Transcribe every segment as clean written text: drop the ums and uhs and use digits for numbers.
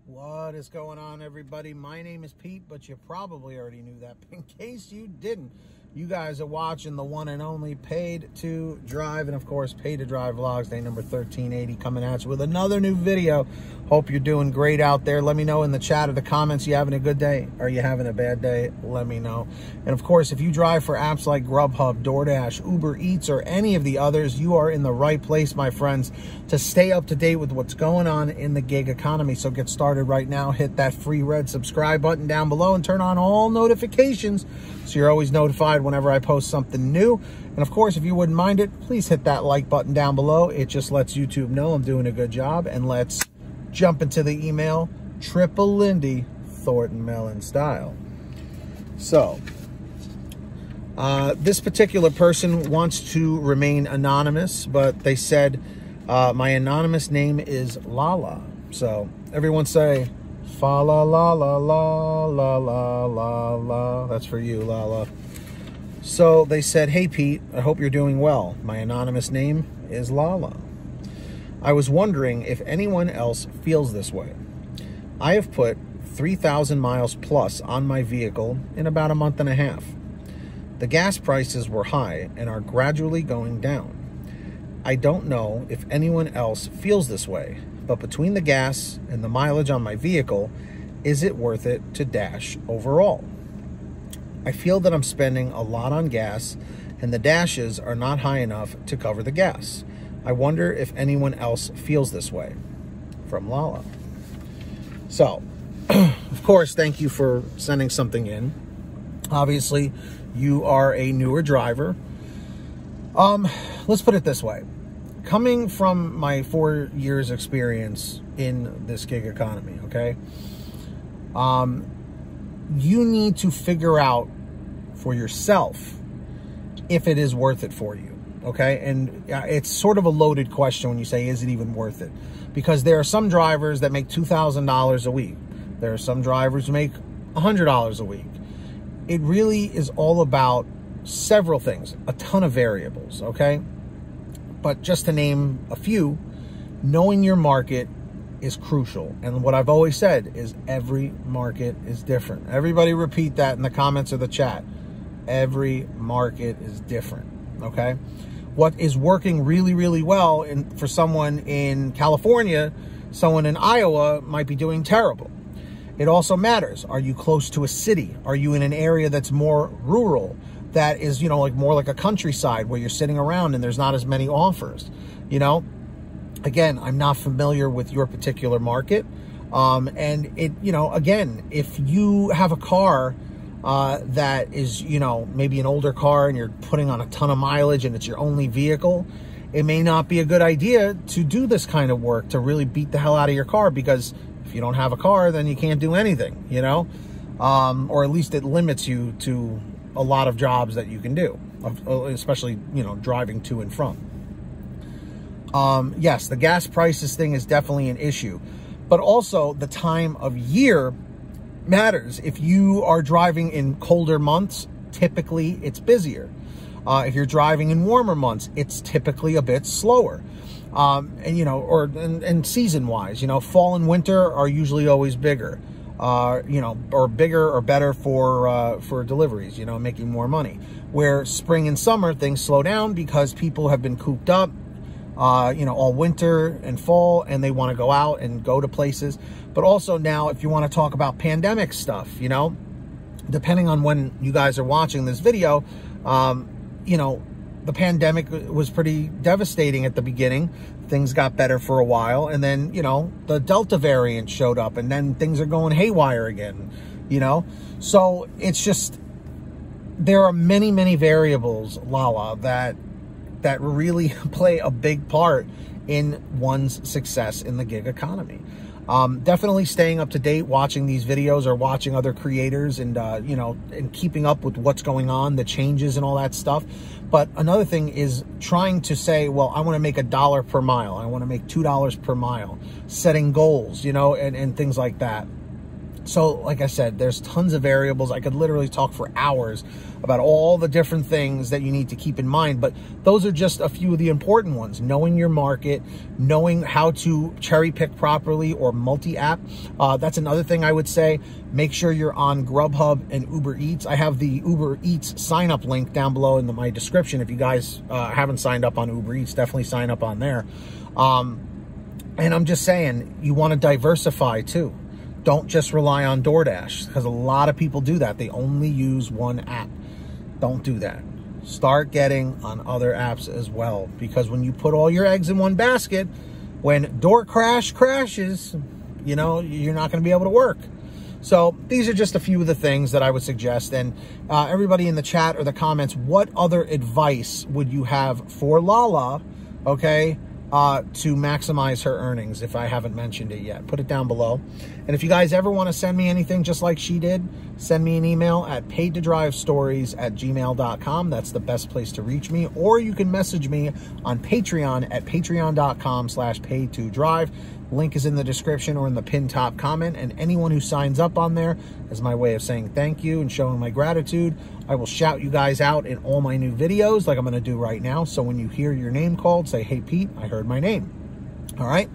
What is going on, everybody? My name is Pete, but you probably already knew that. In case you didn't, you guys are watching the one and only Paid to Drive, and of course, Paid to Drive Vlogs, day number 1380, coming at you with another new video. Hope you're doing great out there. Let me know in the chat or the comments, you having a good day? Are you having a bad day? Let me know. And of course, if you drive for apps like GrubHub, DoorDash, Uber Eats, or any of the others, you are in the right place, my friends, to stay up to date with what's going on in the gig economy. So get started right now. Hit that free red subscribe button down below and turn on all notifications so you're always notified whenever I post something new. And of course, if you wouldn't mind it, please hit that like button down below. It just lets YouTube know I'm doing a good job. And let's jump into the email, Triple Lindy, Thornton Mellon style. So, this particular person wants to remain anonymous, but they said, my anonymous name is Lala. So, everyone say, fa la la la la la la la la. That's for you, Lala. So, they said, hey, Pete, I hope you're doing well. My anonymous name is Lala. I was wondering if anyone else feels this way. I have put 3,000 miles plus on my vehicle in about a month and a half. The gas prices were high and are gradually going down. I don't know if anyone else feels this way, but between the gas and the mileage on my vehicle, is it worth it to dash overall? I feel that I'm spending a lot on gas and the dashes are not high enough to cover the gas. I wonder if anyone else feels this way. From Lala. So, of course, thank you for sending something in. Obviously, you are a newer driver. Let's put it this way. Coming from my 4 years experience in this gig economy, okay? You need to figure out for yourself if it is worth it for you. Okay, and it's sort of a loaded question when you say, is it even worth it? Because there are some drivers that make $2,000 a week. There are some drivers who make $100 a week. It really is all about several things, a ton of variables, okay? But just to name a few, knowing your market is crucial. And what I've always said is every market is different. Everybody repeat that in the comments or the chat. Every market is different, okay? What is working really, really well for someone in California, someone in Iowa might be doing terrible. It also matters. Are you close to a city? Are you in an area that's more rural, that is, you know, like more like a countryside where you're sitting around and there's not as many offers? You know, again, I'm not familiar with your particular market. And it, you know, again, if you have a car that is, you know, maybe an older car and you're putting on a ton of mileage and it's your only vehicle, it may not be a good idea to do this kind of work, to really beat the hell out of your car, because if you don't have a car, then you can't do anything, you know, or at least it limits you to a lot of jobs that you can do, especially, you know, driving to and from. Yes, the gas prices thing is definitely an issue, but also the time of year matters. If you are driving in colder months, typically it's busier. If you're driving in warmer months, it's typically a bit slower. And you know, and season wise, you know, fall and winter are usually always bigger, you know, or bigger or better for deliveries, you know, making more money. Where spring and summer, things slow down because people have been cooped up, you know, all winter and fall, and they want to go out and go to places. But also now, if you want to talk about pandemic stuff, you know, depending on when you guys are watching this video, you know, the pandemic was pretty devastating at the beginning. Things got better for a while, and then, you know, the Delta variant showed up, and then things are going haywire again, you know? So it's just, there are many, many variables, Lala, that really play a big part in one's success in the gig economy. Definitely staying up to date, watching these videos or watching other creators and, you know, and keeping up with what's going on, the changes and all that stuff. But another thing is trying to say, well, I want to make $1 per mile. I want to make $2 per mile, setting goals, you know, and things like that. So like I said, there's tons of variables. I could literally talk for hours about all the different things that you need to keep in mind, but those are just a few of the important ones. Knowing your market, knowing how to cherry pick properly or multi-app. That's another thing I would say. Make sure you're on GrubHub and Uber Eats. I have the Uber Eats sign up link down below in my description. If you guys haven't signed up on Uber Eats, definitely sign up on there. And I'm just saying, you want to diversify too. Don't just rely on DoorDash, because a lot of people do that. They only use one app. Don't do that. Start getting on other apps as well, because when you put all your eggs in one basket, when DoorDash crashes, you know, you're not going to be able to work. So these are just a few of the things that I would suggest. And everybody in the chat or the comments, what other advice would you have for Lala, okay, to maximize her earnings, if I haven't mentioned it yet? Put it down below. And if you guys ever want to send me anything just like she did, send me an email at paidtodrivestories@gmail.com. That's the best place to reach me. Or you can message me on Patreon at patreon.com/paidtodrive. Link is in the description or in the pinned top comment. And anyone who signs up on there, as my way of saying thank you and showing my gratitude, I will shout you guys out in all my new videos like I'm going to do right now. So when you hear your name called, say, hey, Pete, I heard my name. All right.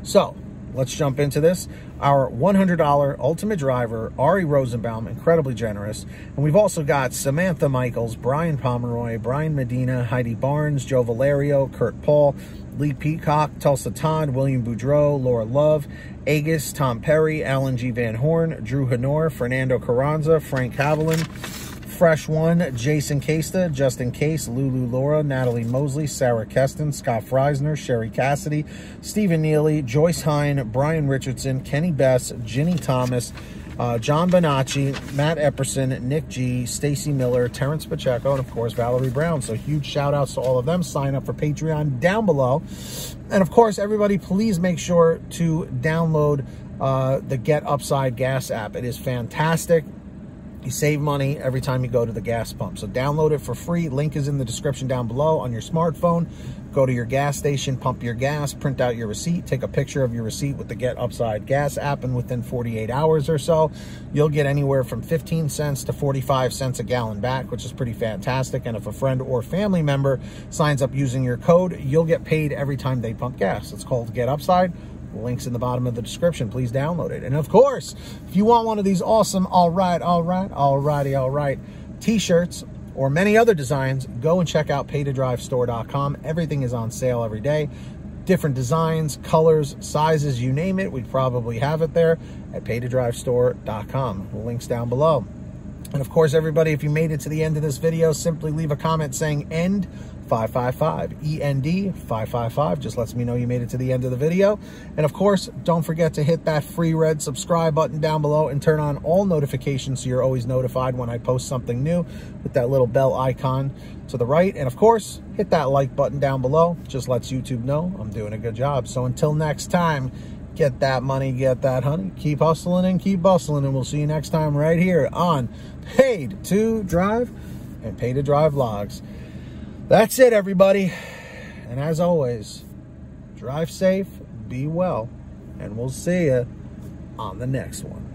So let's jump into this. Our $100 ultimate driver, Ari Rosenbaum, incredibly generous. And we've also got Samantha Michaels, Brian Pomeroy, Brian Medina, Heidi Barnes, Joe Valerio, Kurt Paul, Lee Peacock, Tulsa Todd, William Boudreau, Laura Love, Agus, Tom Perry, Alan G. Van Horn, Drew Honor, Fernando Carranza, Frank Haviland, Fresh One, Jason Casta, Justin Case, Lulu Laura, Natalie Mosley, Sarah Keston, Scott Freisner, Sherry Cassidy, Stephen Neely, Joyce Hine, Brian Richardson, Kenny Bess, Ginny Thomas, John Bonacci, Matt Epperson, Nick G, Stacy Miller, Terrence Pacheco, and of course Valerie Brown. So huge shout outs to all of them. Sign up for Patreon down below. And of course, everybody, please make sure to download the Get Upside Gas app. It is fantastic. You save money every time you go to the gas pump. So download it for free. Link is in the description down below on your smartphone. Go to your gas station, pump your gas, print out your receipt, take a picture of your receipt with the Get Upside Gas app, and within 48 hours or so, you'll get anywhere from 15 cents to 45 cents a gallon back, which is pretty fantastic. And if a friend or family member signs up using your code, you'll get paid every time they pump gas. It's called Get Upside. Links in the bottom of the description. Please download it. And of course, if you want one of these awesome alrighty t-shirts or many other designs, go and check out paidtodrivestore.com. Everything is on sale every day. Different designs, colors, sizes, you name it, we probably have it there at paidtodrivestore.com. Links down below. And of course, everybody, if you made it to the end of this video, simply leave a comment saying END 555, END 555. Just lets me know you made it to the end of the video. And of course, don't forget to hit that free red subscribe button down below and turn on all notifications so you're always notified when I post something new with that little bell icon to the right. And of course, hit that like button down below. Just lets YouTube know I'm doing a good job. So until next time, get that money, get that honey, keep hustling and keep bustling, and we'll see you next time right here on Paid to Drive and Paid to Drive Vlogs. That's it, everybody. And as always, drive safe, be well, and we'll see you on the next one.